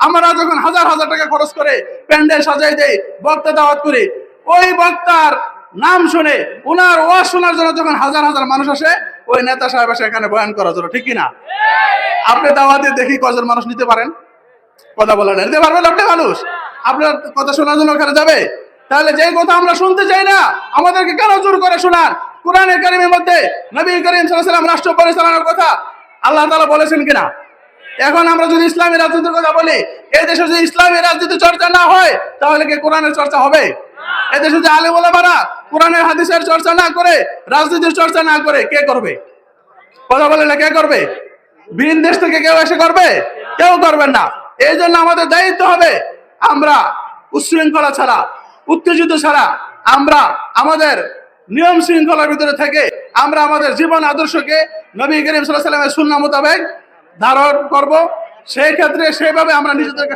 আমরা যখন হাজার হাজার টাকা খরচ করে প্যান্ডেল সাজাই দেই, বক্তা দাওয়াত করি, ওই বক্তার নাম শুনে ওনার ওয়াজ শোনার জন্য যখন হাজার হাজার মানুষ আসে, ওই নেতা সাহেব আসে এখানে বয়ান করার জন্য, ঠিক কিনা? আপনি দাওয়াতে দেখি কজন মানুষ নিতে পারেন? কথা বলেন, নিতে পারবেন আপনি? মানুষ আপনার কথা শোনার জন্য ওখানে যাবে? তাহলে যে কথা আমরা শুনতে চাই না, আমাদেরকে কেন জোর করে শোনান? কোরআনে কারীমের মধ্যে নবী করিম সাল্লাল্লাহু আলাইহি ওয়াসাল্লাম রাষ্ট্র পরিচালনার কথা আল্লাহ তাআলা বলেছেন কিনা? এখন আমরা যদি ইসলামী রাজনীতির কথা বলি, এই দেশে যদি ইসলামী রাজনীতি চর্চা না হয়, তাহলে কি কোরআনের চর্চা হবে? এদেশে যদি আলেম ওলামারা কোরআনের হাদিসের চর্চা না করে, রাজনীতির চর্চা না করে, কে করবে? কথা বলে না, কে করবে? ভিন দেশ থেকে কেউ এসে করবে? কেউ করবেন না। এই জন্য আমাদের দায়িত্ব হবে, আমরা উচ্ছৃঙ্খলা ছাড়া, উত্তেজিত ছাড়া, আমরা আমাদের নিয়ম শৃঙ্খলার ভিতরে থেকে আমরা আমাদের জীবন আদর্শকে নবী করিম সাল্লাল্লাহু আলাইহি ওয়াসাল্লামের সুন্নাহ মোতাবেক ধারণ করব। সেই ক্ষেত্রে সেইভাবে আমরা নিজেদেরকে